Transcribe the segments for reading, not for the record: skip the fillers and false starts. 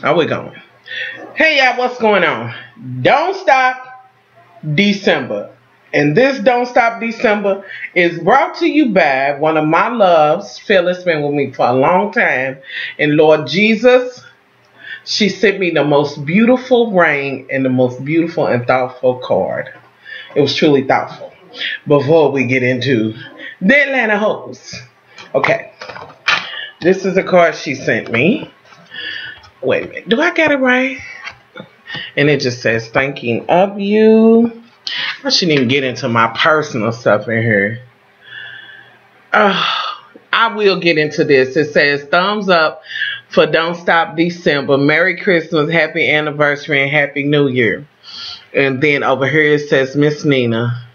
Are we going? Hey y'all, what's going on? Don't Stop December. And this Don't Stop December is brought to you by one of my loves. Phyllis been with me for a long time. And Lord Jesus, she sent me the most beautiful ring and the most beautiful and thoughtful card. It was truly thoughtful. Before we get into the Atlanta hoes. Okay. This is a card she sent me. Wait a minute. Do I get it right? And it just says, thanking of you. I shouldn't even get into my personal stuff in here. I will get into this. It says, thumbs up for Don't Stop December. Merry Christmas, Happy Anniversary, and Happy New Year. And then over here it says, Miss Nina,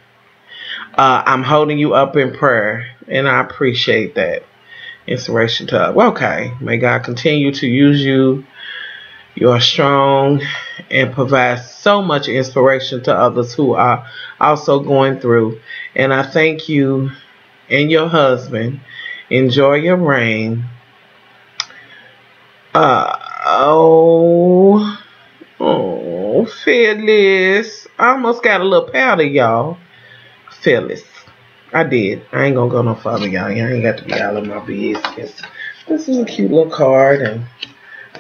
I'm holding you up in prayer. And I appreciate that. Inspiration to us. Okay. May God continue to use you. You are strong and provide so much inspiration to others who are also going through. And I thank you and your husband. Enjoy your reign. Oh, Phyllis. I almost got a little powder, y'all. Phyllis. I did. I ain't gonna go no further, y'all. Y'all ain't got to be all in my business. This is a cute little card, and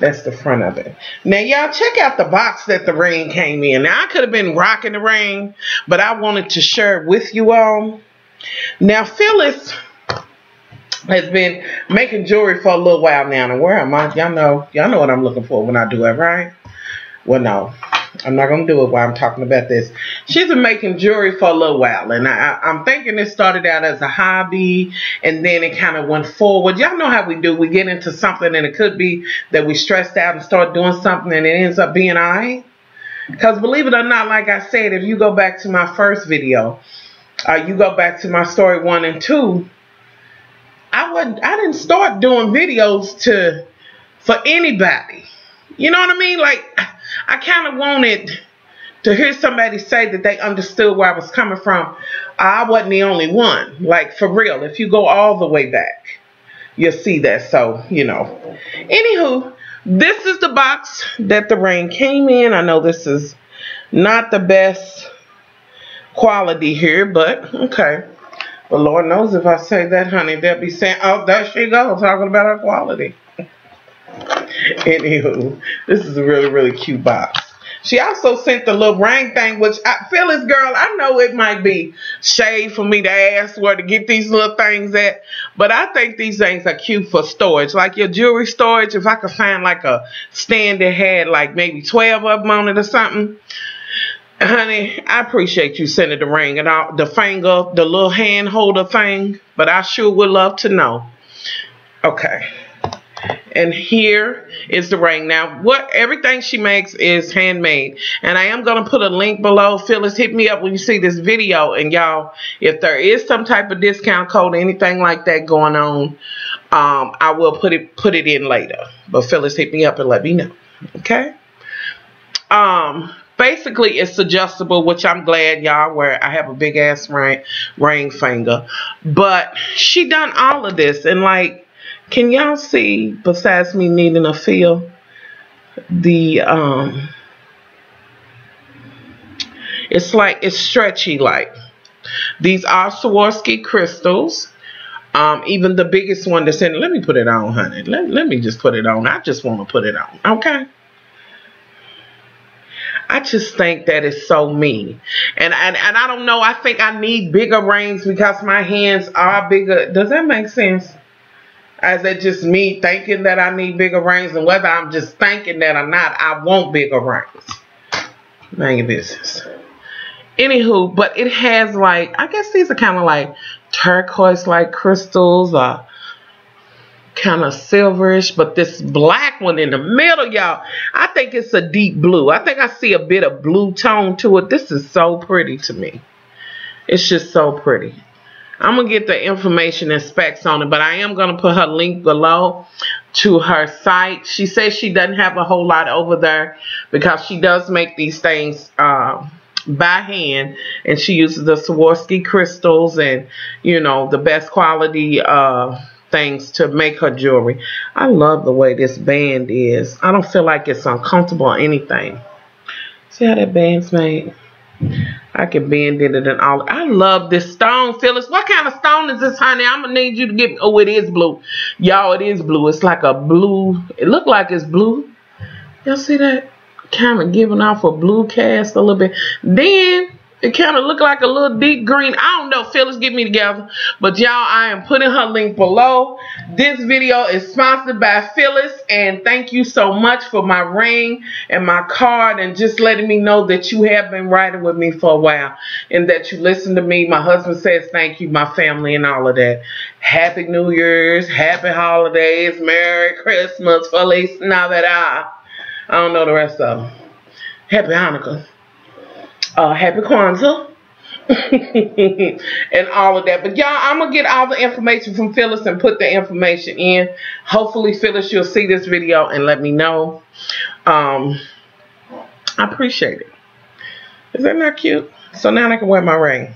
that's the front of it. Now, y'all, check out the box that the ring came in. Now, I could have been rocking the ring, but I wanted to share it with you all. Now, Phyllis has been making jewelry for a little while now. And where am I? Y'all know what I'm looking for when I do it, right? Well, no. I'm not going to do it while I'm talking about this. She's been making jewelry for a little while. And I'm thinking it started out as a hobby. And then it kind of went forward. Y'all know how we do. We get into something and it could be that we stressed out and start doing something and it ends up being all right. Because believe it or not, like I said, if you go back to my first video, you go back to my story 1 and 2, I didn't start doing videos for anybody. You know what I mean? Like, I kind of wanted to hear somebody say that they understood where I was coming from. I wasn't the only one. Like, for real, if you go all the way back, you'll see that. So, you know. Anywho, this is the box that the ring came in. I know this is not the best quality here, but okay. But Lord knows if I say that, honey, they'll be saying, oh, there she goes, talking about her quality. Anywho, this is a really, really cute box. She also sent the little ring thing, which Phyllis, girl, I know it might be shade for me to ask where to get these little things at, but I think these things are cute for storage, like your jewelry storage. If I could find like a stand that had like maybe 12 of them on it or something, honey, I appreciate you sending the ring and all, the finger, the little hand holder thing, but I sure would love to know. Okay. And here is the ring. Now, everything she makes is handmade. And I am going to put a link below. Phyllis, hit me up when you see this video. And y'all, if there is some type of discount code or anything like that going on, I will put it in later. But Phyllis, hit me up and let me know. Okay? Basically, it's adjustable, which I'm glad, y'all, where I have a big ass ring finger. But she done all of this. And like, can y'all see, besides me needing a feel, it's stretchy like. These are Swarovski crystals. Even the biggest one that's in it. Let me put it on, honey. Let me just put it on. I just want to put it on. Okay. I just think that is so me. And I don't know. I think I need bigger rings because my hands are bigger. Does that make sense? Is that just me thinking that I need bigger rings? And whether I'm just thinking that or not, I want bigger rings. Mind your business. Anywho, but it has like, I guess these are kind of like turquoise-like crystals or kind of silverish. But this black one in the middle, y'all, I think it's a deep blue. I think I see a bit of blue tone to it. This is so pretty to me. It's just so pretty. I'm going to get the information and specs on it, but I am going to put her link below to her site. She says she doesn't have a whole lot over there because she does make these things by hand, and she uses the Swarovski crystals and, you know, the best quality things to make her jewelry. I love the way this band is. I don't feel like it's uncomfortable or anything. See how that band's made? I can bend it and all. I love this stone, Phyllis. What kind of stone is this, honey? I'm going to need you to give me. Oh, it is blue. Y'all, it is blue. It's like a blue. It look like it's blue. Y'all see that? Kind of giving off a blue cast a little bit. Then it kind of look like a little deep green. I don't know. Phyllis, get me together. But y'all, I am putting her link below. This video is sponsored by Phyllis. And thank you so much for my ring and my card. And just letting me know that you have been riding with me for a while. And that you listen to me. My husband says thank you. My family and all of that. Happy New Year's. Happy holidays. Merry Christmas. Feliz Navidad. I don't know the rest of them. Happy Hanukkah. Happy Kwanzaa. And all of that. But y'all, I'm going to get all the information from Phyllis and put the information in. Hopefully, Phyllis, you'll see this video and let me know. I appreciate it. Is that not cute? So now I can wear my ring.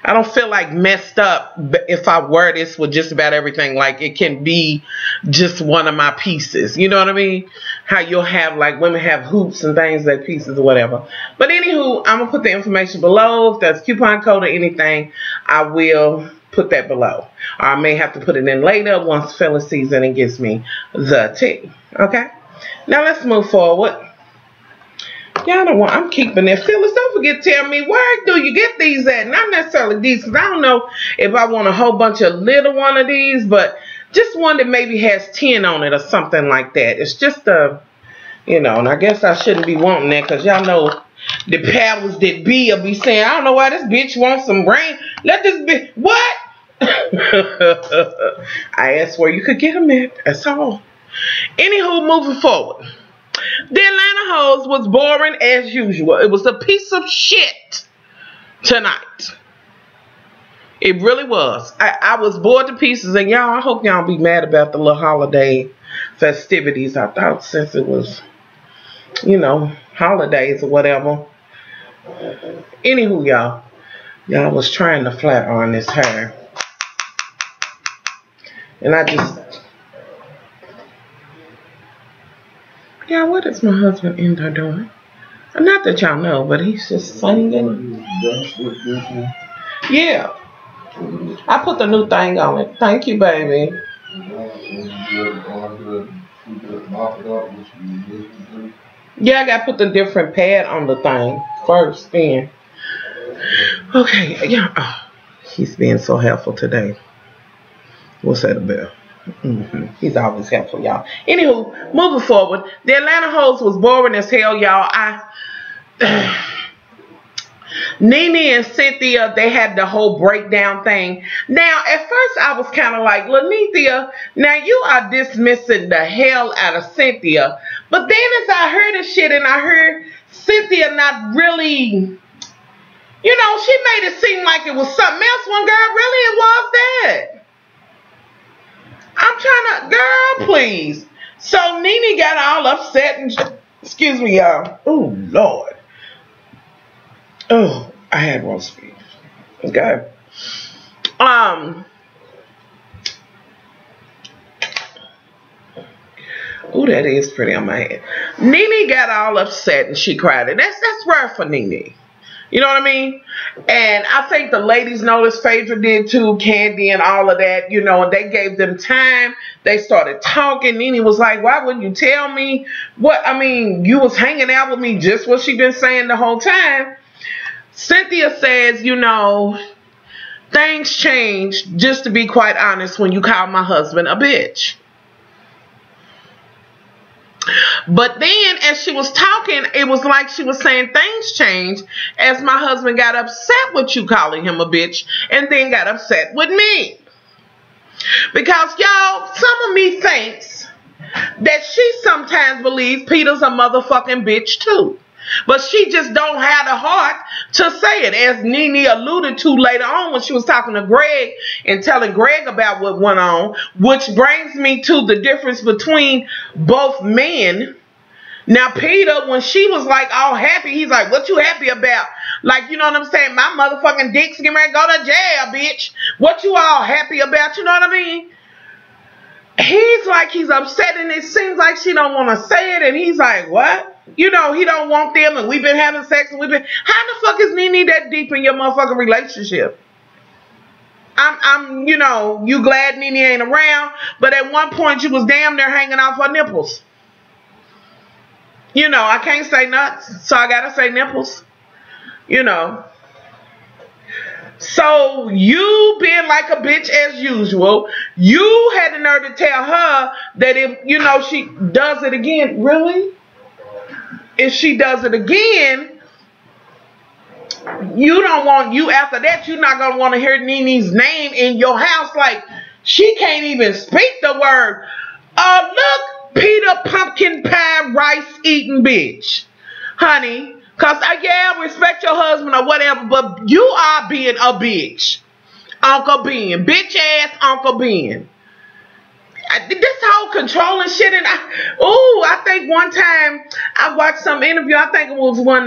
I don't feel like messed up if I wear this with just about everything. Like it can be just one of my pieces. You know what I mean? How you'll have like women have hoops and things like pieces or whatever. But anywho, I'm going to put the information below. If there's a coupon code or anything, I will put that below. Or I may have to put it in later once Phyllis sees it and gives me the tea. Okay? Now let's move forward. Y'all don't want, I'm keeping it. Phyllis, don't forget to tell me, where do you get these at? Not necessarily these, because I don't know if I want a whole bunch of little one of these, but just one that maybe has 10 on it or something like that. It's just a, you know, and I guess I shouldn't be wanting that, because y'all know the powers that be will be saying, I don't know why this bitch wants some rain. Let this bitch, what? I asked where you could get them at. That's all. Anywho, moving forward. The Atlanta Hoes was boring as usual. It was a piece of shit tonight. It really was. I was bored to pieces. And y'all, I hope y'all be mad about the little holiday festivities. I thought since it was, you know, holidays or whatever. Anywho, y'all was trying to flat iron this hair. And I just... Yeah, what is my husband in there doing? Not that y'all know, but he's just singing. Yeah. I put the new thing on it. Thank you, baby. Yeah, I got to put the different pad on the thing first then. Okay, yeah. Oh, he's being so helpful today. What's that about? He's always helpful, y'all. Anywho, moving forward, the Atlanta Hoes was boring as hell, y'all. Nene and Cynthia, they had the whole breakdown thing. Now, at first, I was kind of like, Lanethia, now you are dismissing the hell out of Cynthia. But then as I heard this shit and I heard Cynthia not really, you know, she made it seem like it was something else when girl, really it was that. I'm trying to, girl, please. So Nene got all upset and, excuse me, y'all. Oh, Lord. Oh, I had roast beef. Okay. Oh, that is pretty on my head. Nene got all upset and she cried. And that's rare for Nene. You know what I mean? And I think the ladies noticed, Phaedra did too, Candy and all of that, you know, and they gave them time. They started talking. Nene was like, why wouldn't you tell me? What, I mean, you was hanging out with me, just what she been saying the whole time. Cynthia says, you know, things changed, just to be quite honest, when you called my husband a bitch. But then as she was talking, it was like she was saying things changed as my husband got upset with you calling him a bitch and then got upset with me. Because y'all, some of me thinks that she sometimes believes Peter's a motherfucking bitch too. But she just don't have the heart to say it, as Nene alluded to later on when she was talking to Greg and telling Greg about what went on, which brings me to the difference between both men. Now, Peter, when she was like all happy, he's like, what you happy about? Like, you know what I'm saying? My motherfucking dick's getting ready to go to jail, bitch. What you all happy about? You know what I mean? he's like, he's upset, and it seems like she don't want to say it, and he's like, what? You know, he don't want them, and we've been having sex, and how the fuck is Nene that deep in your motherfucking relationship? I'm, you know, you glad Nene ain't around, but at one point you was damn near hanging off her nipples. You know, I can't say nuts, so I gotta say nipples. You know. So you being like a bitch as usual, you had the nerve to tell her that if, you know, she does it again, really? If she does it again, you don't want, you after that, you're not going to want to hear Nene's name in your house. Like, she can't even speak the word. Look, Peter Pumpkin Pie Rice eating bitch. Honey. Because, yeah, respect your husband or whatever, but you are being a bitch. Uncle Ben. Bitch ass Uncle Ben. This whole controlling shit, and I think one time I watched some interview. I think it was when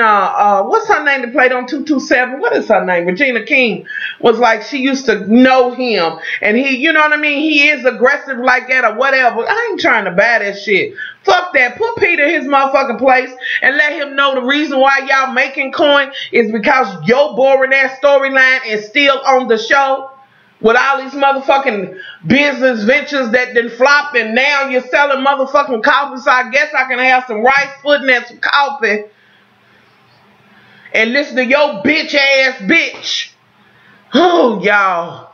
what's her name that played on 227? What is her name? Regina King was like, she used to know him, and he, you know what I mean? He is aggressive like that or whatever. I ain't trying to buy that shit. Fuck that. Put Peter in his motherfucking place and let him know the reason why y'all making coin is because your boring ass storyline is still on the show. With all these motherfucking business ventures that done flop, and now you're selling motherfucking coffee, so I guess I can have some rice pudding and some coffee and listen to your bitch ass bitch. Oh, y'all.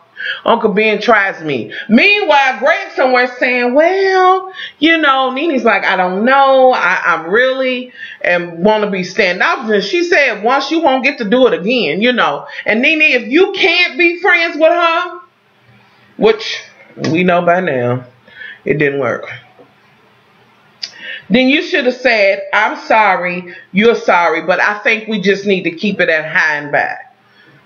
Uncle Ben tries me. Meanwhile, Greg somewhere saying, well, you know, Nene's like, I don't know. I really want to be standoffish. And she said, once you won't get to do it again, you know. And Nene, if you can't be friends with her, which we know by now, it didn't work, then you should have said, I'm sorry, you're sorry, but I think we just need to keep it at high and by.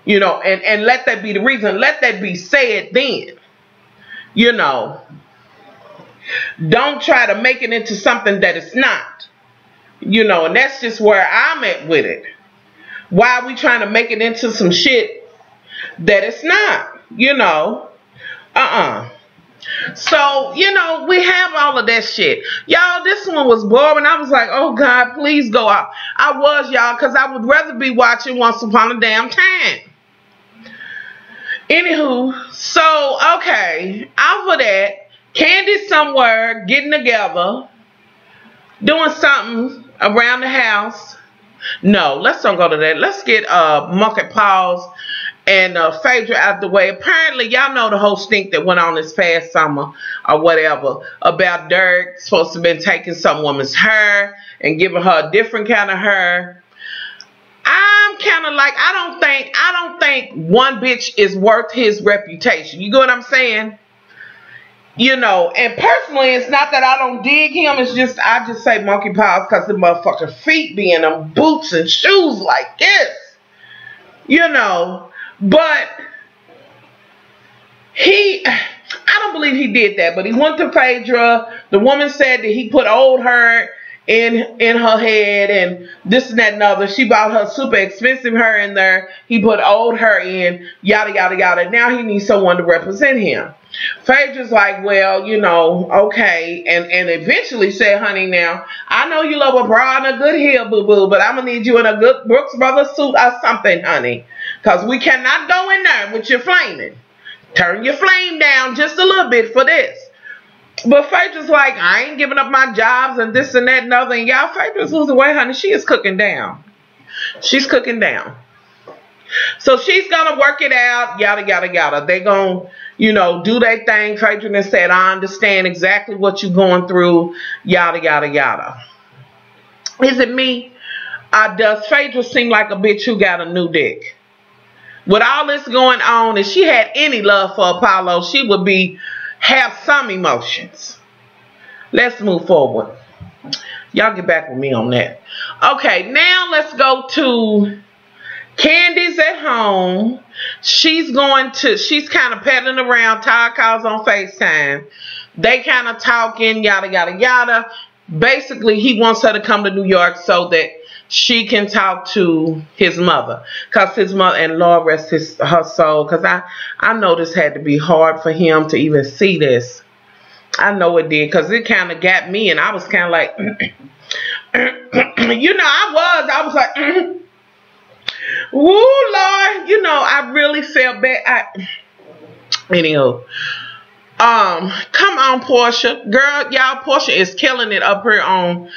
You know, and let that be the reason. Let that be said then. You know. Don't try to make it into something that it's not. You know, and that's just where I'm at with it. Why are we trying to make it into some shit that it's not? You know. So, you know, we have all of that shit. Y'all, this one was boring. I was like, oh, God, please go out. I was, y'all, because I would rather be watching Once Upon a Damn Time. Anywho, so, okay, off of that, Candy somewhere getting together, doing something around the house. No, let's don't go to that. Let's get Monkey Paws and Phaedra out of the way. Apparently, y'all know the whole stink that went on this past summer or whatever about Dirk supposed to have been taking some woman's hair and giving her a different kind of hair. I'm kind of like, I don't think one bitch is worth his reputation. You get what I'm saying? You know, and personally, it's not that I don't dig him. It's just, I just say Monkey Paws because the motherfucking feet be in them boots and shoes like this. You know, but I don't believe he did that, but he went to Phaedra. The woman said that he put old hair in her head and this and that and other. She bought her super expensive hair in there. He put old hair in, yada, yada, yada. Now he needs someone to represent him. Phaedra's like, well, you know, okay. And eventually said, honey, now, I know you love a bra and a good heel, boo-boo, but I'm going to need you in a good Brooks Brothers suit or something, honey. Because we cannot go in there with your flaming. Turn your flame down just a little bit for this. But Phaedra's like, I ain't giving up my jobs and this and that and other. And y'all, Phaedra's losing weight, honey. She is cooking down. She's cooking down. So she's going to work it out, yada, yada, yada. They going to, you know, do their thing. Phaedra said, I understand exactly what you're going through, yada, yada, yada. Is it me? Does Phaedra seem like a bitch who got a new dick? With all this going on, if she had any love for Apollo, she would have some emotions. Let's move forward. Y'all get back with me on that. Okay, now let's go to Candy's at home. She's kind of peddling around. Todd calls on FaceTime. They kind of talking, yada, yada, yada. Basically, he wants her to come to New York so that she can talk to his mother. Because his mother, and Lord rest her soul, because I know this had to be hard for him to even see this. I know it did, because it kind of got me, and I was kind of like, you know, I was like, woo, Lord, you know, I really felt bad. Anywho, come on, Portia. Girl, y'all, Portia is killing it up here on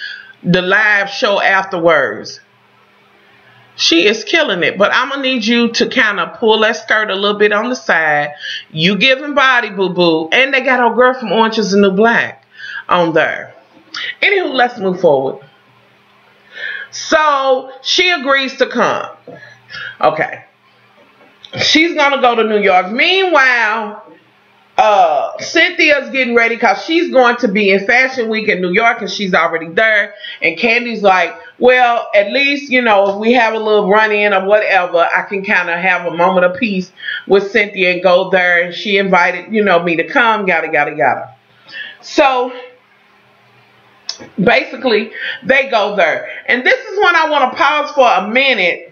the live show afterwards. She is killing it. But I'm going to need you to kind of pull that skirt a little bit on the side. You giving body, boo-boo. And they got our girl from Orange is the New Black on there. Anywho, let's move forward. So, she agrees to come. Okay. She's going to go to New York. Meanwhile, Cynthia's getting ready because she's going to be in Fashion Week in New York, and she's already there. And Candy's like, well, at least, you know, if we have a little run-in or whatever, I can kind of have a moment of peace with Cynthia and go there. And she invited, you know, me to come, yada. So, basically, they go there. And this is when I want to pause for a minute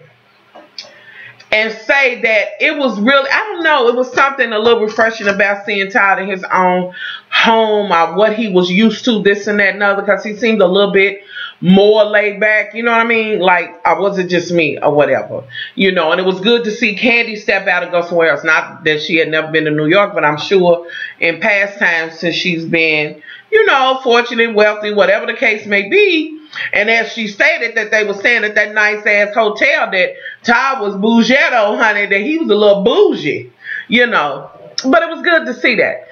and say that it was really, I don't know, it was something a little refreshing about seeing Todd in his own home, or what he was used to, this and that and other, because he seemed a little bit more laid back, you know what I mean? Like, or was it just me or whatever? You know, and it was good to see Candy step out and go somewhere else. Not that she had never been to New York, but I'm sure in past times since she's been, you know, fortunate, wealthy, whatever the case may be. And as she stated that they were staying at that nice ass hotel, that Todd was bougetto, honey, that he was a little bougie, you know. But it was good to see that.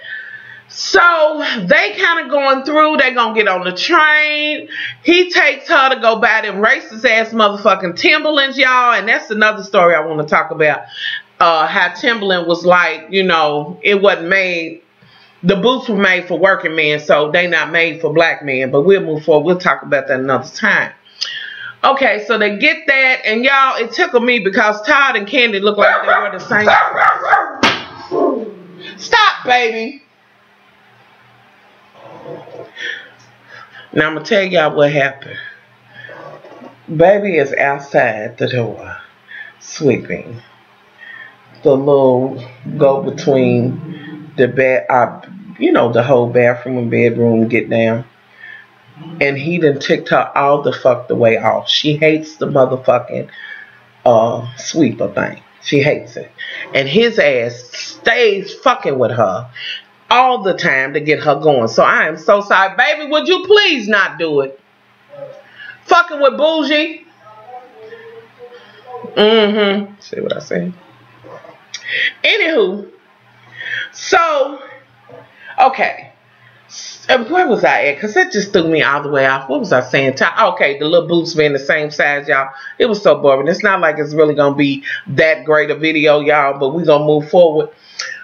So they kind of going through, they gonna get on the train. He takes her to go buy them racist ass motherfucking Timberlands, y'all. And that's another story I want to talk about. How Timberland was like, you know, it wasn't made, the boots were made for working men, so they not made for black men. But we'll move forward. We'll talk about that another time. Okay, so they get that, and y'all, it tickled me because Todd and Candy look like they were the same. Stop, baby. Now I'm gonna tell y'all what happened. Baby is outside the door, sweeping. The little go between the bed, you know, the whole bathroom and bedroom, get down. And he done ticked her all the fuck the way off. She hates the motherfucking sweeper thing. She hates it. And his ass stays fucking with her all the time to get her going. So I am so sorry. Baby, would you please not do it? Fucking with bougie. See what I said? Anywho. So, okay. Where was I at? Because that just threw me all the way off. What was I saying? Okay, the little boots being the same size, y'all. It was so boring. It's not like it's really going to be that great a video, y'all. But we're going to move forward.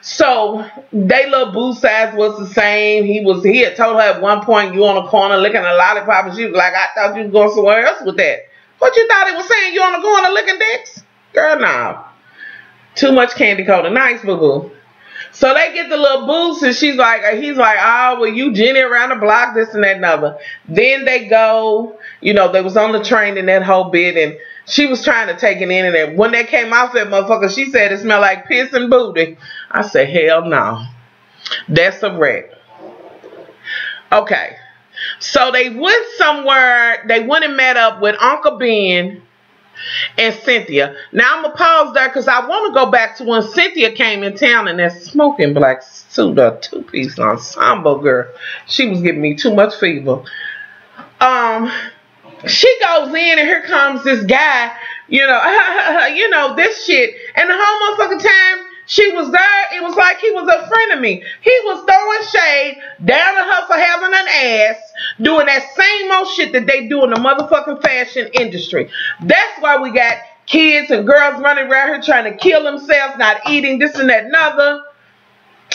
So, they little boot size was the same. He had told her at one point, you on the corner licking a lollipop. And she was like, I thought you was going somewhere else with that. What you thought it was saying? You on the corner licking dicks? Girl, no. Too much candy coated. Nice, boo-boo. So they get the little boots, and he's like, oh, well, you Jenny around the block, this and that and other. Then they go, you know, they was on the train and that whole bit, and she was trying to take it in, and when they came off that motherfucker, she said it smelled like piss and booty. I said, hell no. That's a wreck. Okay. So they went somewhere, they went and met up with Uncle Ben and Cynthia. Now I'm going to pause there because I want to go back to when Cynthia came in town in that smoking black suit, a two-piece ensemble, girl. She was giving me too much fever. She goes in and here comes this guy, you know, this shit. And the whole motherfucking time she was there, it was like he was a friend of me. He was throwing shade down at her for having an ass, doing that same old shit that they do in the motherfucking fashion industry. That's why we got kids and girls running around here trying to kill themselves, not eating this and that and other,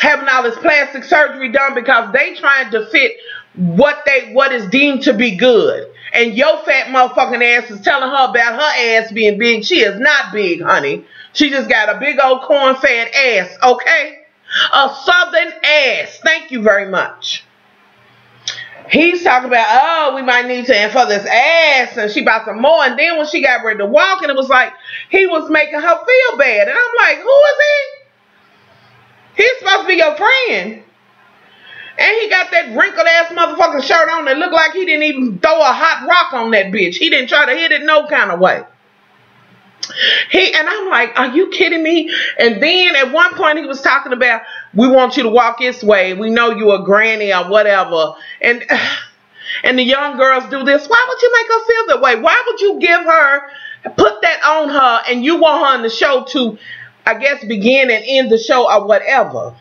having all this plastic surgery done because they trying to fit what is deemed to be good. And your fat motherfucking ass is telling her about her ass being big. She is not big, honey. She just got a big old corn-fed ass, okay? A southern ass. Thank you very much. He's talking about, oh, we might need to for this ass, and she bought some more. And then when she got ready to walk, and it was like he was making her feel bad. And I'm like, who is he? He's supposed to be your friend. And he got that wrinkled ass motherfucking shirt on that looked like he didn't even throw a hot rock on that bitch. He didn't try to hit it no kind of way. And I'm like, are you kidding me? And then at one point he was talking about, we want you to walk this way. We know you a granny or whatever. And the young girls do this. Why would you make her feel that way? Why would you give her, put that on her, and you want her in the show to, I guess, begin and end the show or whatever?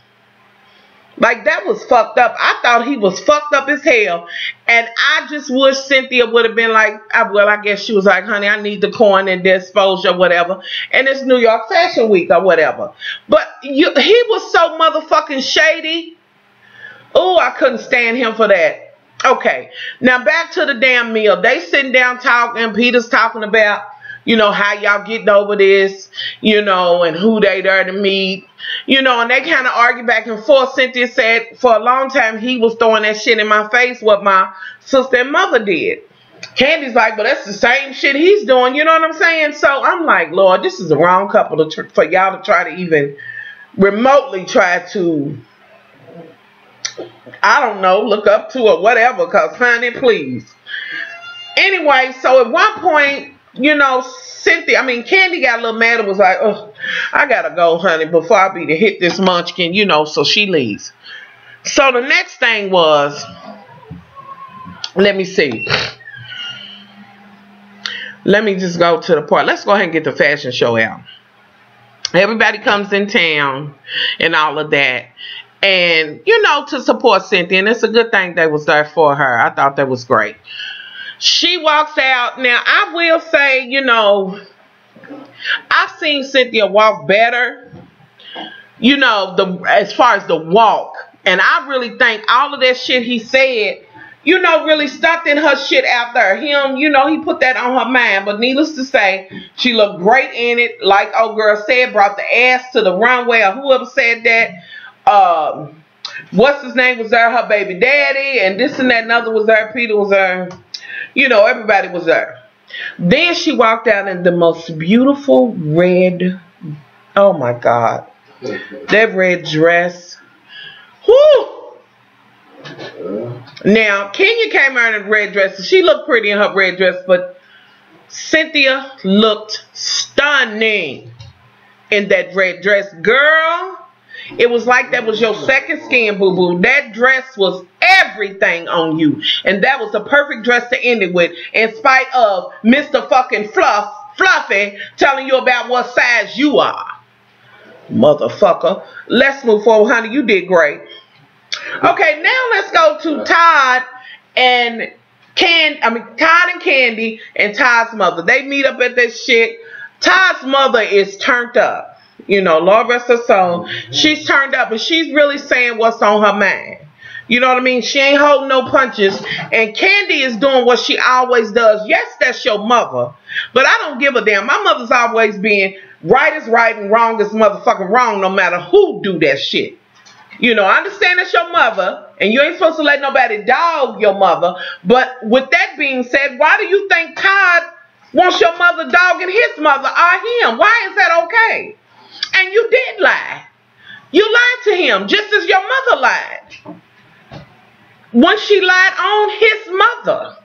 Like, that was fucked up. I thought he was fucked up as hell. And I just wish Cynthia would have been like, well, I guess she was like, honey, I need the coin and the exposure or whatever. And it's New York Fashion Week or whatever. But he was so motherfucking shady. Oh, I couldn't stand him for that. Okay, now back to the damn meal. They sitting down talking. Peter's talking about, you know, how y'all getting over this, you know, and who they there to meet. You know, and they kind of argue back and forth. Cynthia said for a long time he was throwing that shit in my face, what my sister and mother did. Candy's like, but that's the same shit he's doing. You know what I'm saying? So I'm like, Lord, this is the wrong couple for y'all to try to even remotely try to, I don't know, look up to or whatever. Because, honey, please. Anyway, so at one point, you know, Candy got a little mad and was like, oh, I gotta go, honey, before I be to hit this munchkin, you know, so she leaves. So the next thing was, let me see. Let me just go to the part. Let's go ahead and get the fashion show out. Everybody comes in town and all of that. And, you know, to support Cynthia. And it's a good thing they was there for her. I thought that was great. She walks out. Now, I will say, you know, I've seen Cynthia walk better, you know, as far as the walk. And I really think all of that shit he said, you know, really stuck in her shit out there. Him, you know, he put that on her mind. But needless to say, she looked great in it. Like old girl said, brought the ass to the runway, or whoever said that. What's his name was there? Her baby daddy. And this and that. Another was there. Peter was there. You know, everybody was there. Then she walked out in the most beautiful red. Oh my God. That red dress. Whoo! Now, Kenya came out in a red dress. She looked pretty in her red dress, but Cynthia looked stunning in that red dress. Girl, it was like that was your second skin, boo-boo. That dress was everything on you. And that was the perfect dress to end it with. In spite of Mr. fucking Fluffy telling you about what size you are. Motherfucker. Let's move forward, honey. You did great. Okay, now let's go to Todd and Candy and Todd's mother. They meet up at this shit. Todd's mother is turned up. You know, Lord rest her soul. She's turned up and she's really saying what's on her mind. You know what I mean? She ain't holding no punches. And Candy is doing what she always does. Yes, that's your mother. But I don't give a damn. My mother's always been right is right and wrong is motherfucking wrong no matter who do that shit. You know, I understand it's your mother. And you ain't supposed to let nobody dog your mother. But with that being said, why do you think Todd wants your mother dogging his mother or him? Why is that okay? And you did lie. You lied to him just as your mother lied. When she lied on his mother.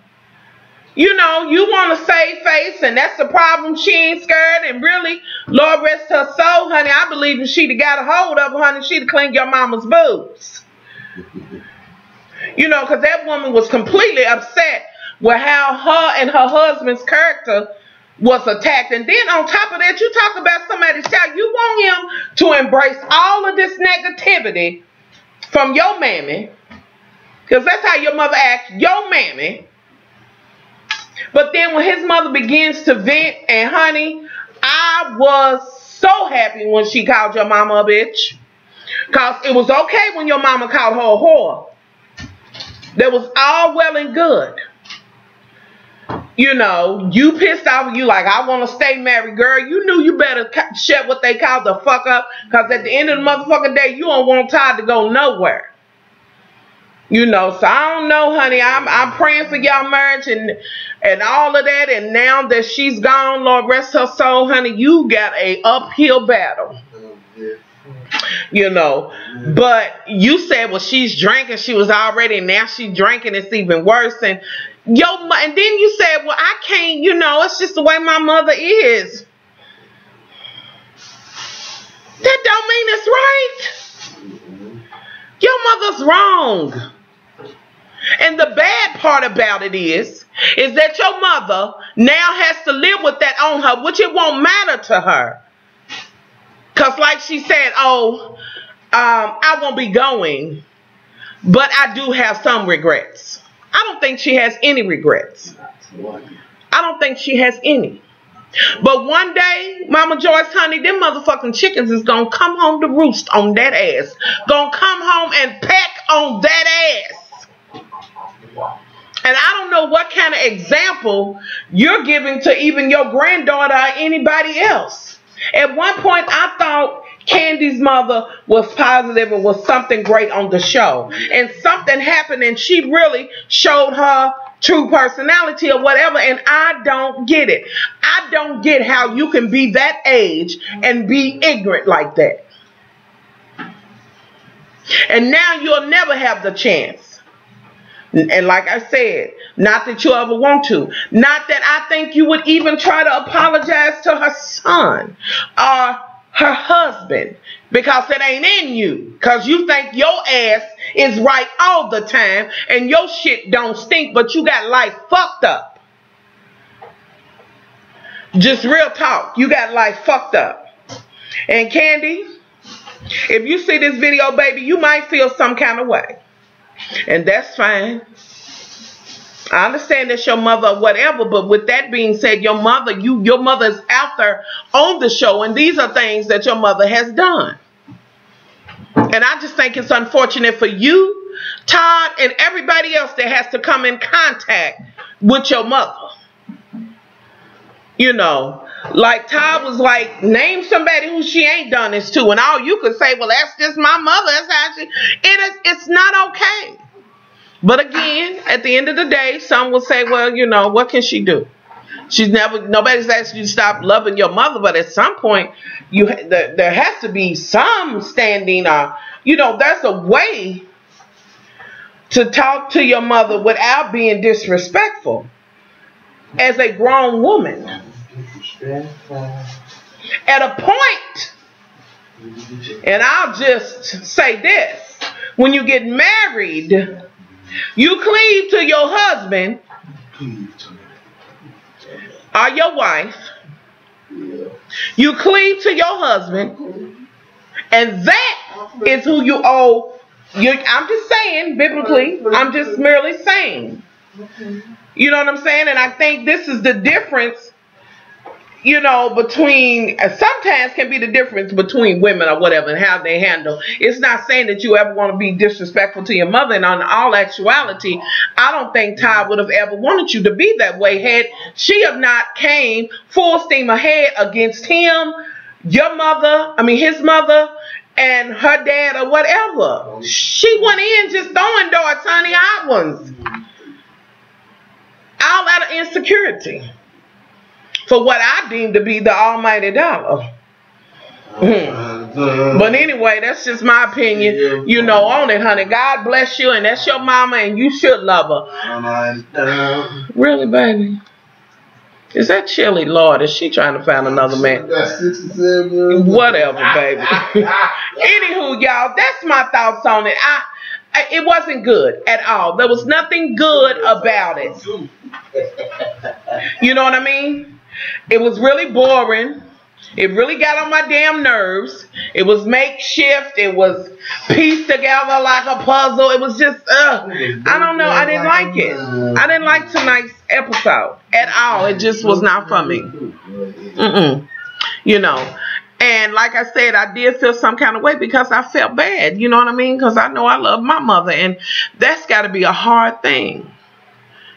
You know, you want to save face and that's the problem. She ain't scared. And really, Lord rest her soul, honey. I believe if she'd have got a hold of her, honey, she'd have cleaned your mama's boobs. You know, because that woman was completely upset with how her and her husband's character was attacked. And then on top of that, you talk about somebody's child. You want him to embrace all of this negativity from your mammy. Because that's how your mother acts, your mammy. But then when his mother begins to vent, and honey, I was so happy when she called your mama a bitch. Because it was okay when your mama called her a whore. That was all well and good. You know, you pissed off, you like, I want to stay married, girl. You knew you better shut what they call the fuck up. Because at the end of the motherfucking day, you don't want Todd to go nowhere. You know, so I don't know, honey. I'm praying for y'all marriage and all of that. And now that she's gone, Lord rest her soul, honey, you got a uphill battle. You know, but you said, well, she's drinking. She was already, now she's drinking. It's even worse. And and then you said, well, I can't, you know, it's just the way my mother is. That don't mean it's right. Your mother's wrong. And the bad part about it is that your mother now has to live with that on her, which it won't matter to her. Because like she said, I won't be going, but I do have some regrets. I don't think she has any regrets. I don't think she has any. But one day, Mama Joyce, honey, them motherfucking chickens is going to come home to roost on that ass. Going to come home and peck on that ass. And I don't know what kind of example you're giving to even your granddaughter or anybody else. At one point, I thought Candy's mother was positive and was something great on the show. And something happened and she really showed her true personality or whatever. And I don't get it. I don't get how you can be that age and be ignorant like that. And now you'll never have the chance. And like I said, not that you ever want to. Not that I think you would even try to apologize to her son or her husband. Because it ain't in you. Because you think your ass is right all the time. And your shit don't stink. But you got life fucked up. Just real talk. You got life fucked up. And Candy, if you see this video, baby, you might feel some kind of way. And that's fine. I understand that's your mother or whatever, but with that being said, your mother's out there on the show, and these are things that your mother has done. And I just think it's unfortunate for you, Todd, and everybody else that has to come in contact with your mother. You know, like Todd was like, name somebody who she ain't done this to, and all you could say, well, that's just my mother. That's how she. It's not okay. But again, at the end of the day, some will say, well, you know, what can she do? Nobody's asked you to stop loving your mother, but at some point, there has to be some standing, you know, there's a way to talk to your mother without being disrespectful as a grown woman. At a point, and I'll just say this, when you get married, you cleave to your husband or your wife. You cleave to your husband, and that is who you owe. I'm just saying, biblically, I'm just merely saying. You know what I'm saying? And I think this is the difference, you know, between, sometimes can be the difference between women or whatever and how they handle. It's not saying that you ever want to be disrespectful to your mother. And on all actuality, I don't think Todd would have ever wanted you to be that way had she have not came full steam ahead against him, your mother, his mother, and her dad or whatever. She went in just throwing darts, honey, hot ones. All out of insecurity. For what I deem to be the almighty dollar. But anyway, that's just my opinion, you know, on it, honey. God bless you, and that's your mama, and you should love her. Really, baby? Is that Chili, Lord? Is she trying to find another man? Whatever, baby. Anywho, y'all, that's my thoughts on it. It wasn't good at all. There was nothing good about it. You know what I mean? It was really boring. It really got on my damn nerves. It was makeshift. It was pieced together like a puzzle. It was just, I don't know. I didn't like it. I didn't like tonight's episode at all. It just was not for me. You know. And like I said, I did feel some kind of way because I felt bad. You know what I mean? Because I know I love my mother. And that's got to be a hard thing.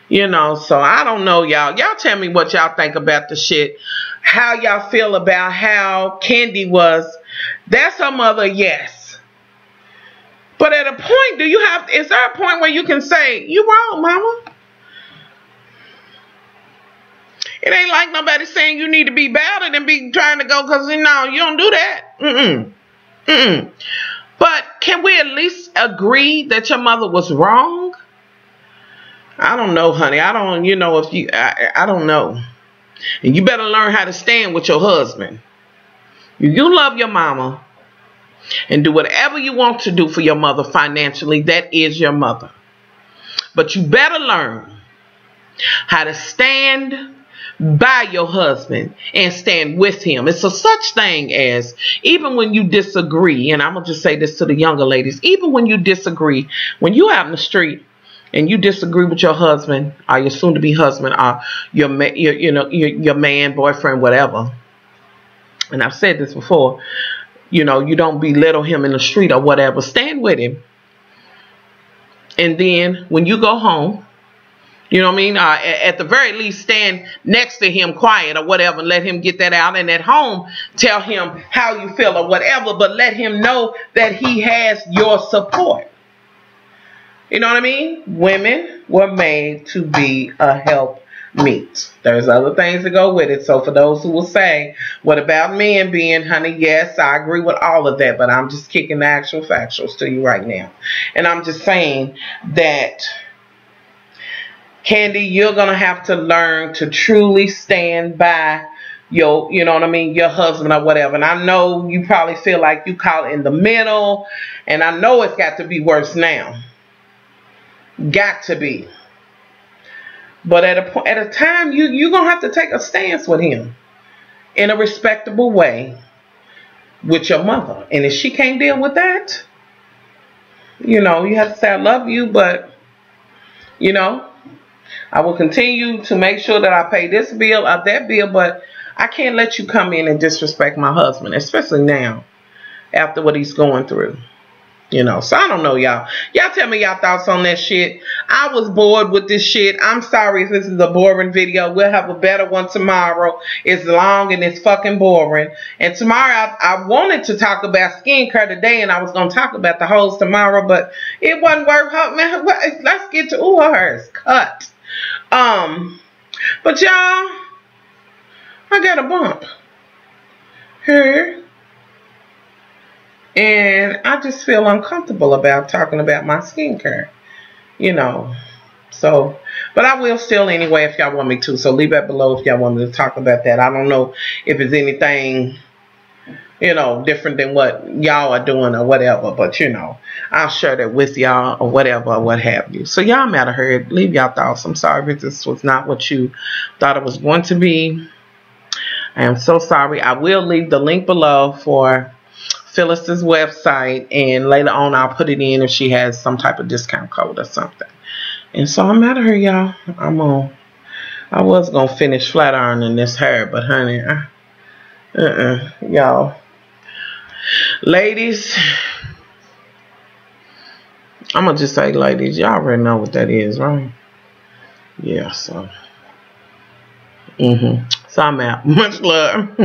You know, so I don't know, y'all. Y'all tell me what y'all think about the shit. How y'all feel about how Candy was. That's her mother, yes. But at a point, is there a point where you can say, you wrong, mama? It ain't like nobody saying you need to be better than be trying to go, because, you know, you don't do that. But can we at least agree that your mother was wrong? I don't know, honey. I don't, if you, I don't know. And you better learn how to stand with your husband. You love your mama and do whatever you want to do for your mother financially. That is your mother. But you better learn how to stand by your husband and stand with him. It's a such thing as, even when you disagree, and I'm going to just say this to the younger ladies, even when you disagree, when you out in the street and you disagree with your husband or your soon-to-be husband or your man, boyfriend, whatever, and I've said this before, you don't belittle him in the street or whatever. Stand with him. And then when you go home, you know what I mean? At the very least, stand next to him quiet or whatever and let him get that out. And at home, tell him how you feel or whatever, but let him know that he has your support. You know what I mean? Women were made to be a helpmeet. There's other things that go with it. So for those who will say, what about men being, honey? Yes, I agree with all of that, but I'm just kicking the actual factuals to you right now. And I'm just saying that, Candy, you're going to have to learn to truly stand by your, your husband or whatever. And I know you probably feel like you caught in the middle. And I know it's got to be worse now. Got to be. But at a time, you're going to have to take a stance with him in a respectable way with your mother. And if she can't deal with that, you have to say, I love you, but, I will continue to make sure that I pay this bill or that bill, but I can't let you come in and disrespect my husband, especially now after what he's going through. So I don't know, y'all. Y'all tell me y'all thoughts on that shit. I was bored with this shit. I'm sorry if this is a boring video. We'll have a better one tomorrow. It's long and it's fucking boring. And tomorrow I wanted to talk about skincare today, and I was going to talk about the hoes tomorrow, but it wasn't worth it. Man, let's get to, her hair is cut. But y'all, I got a bump here. And I just feel uncomfortable about talking about my skincare, So, but I will still anyway if y'all want me to. So leave that below if y'all want me to talk about that. I don't know if it's anything, different than what y'all are doing or whatever. But, I'll share that with y'all or whatever or what have you. So y'all matter heard. Leave y'all thoughts. I'm sorry if this was not what you thought it was going to be. I am so sorry. I will leave the link below for Phyllis's website, and later on I'll put it in if she has some type of discount code or something. And so I'm out of here, y'all. I was gonna finish flat ironing this hair, but honey, y'all, ladies, I'm gonna just say, ladies, y'all already know what that is, right? Yeah, so so I'm out. Much love.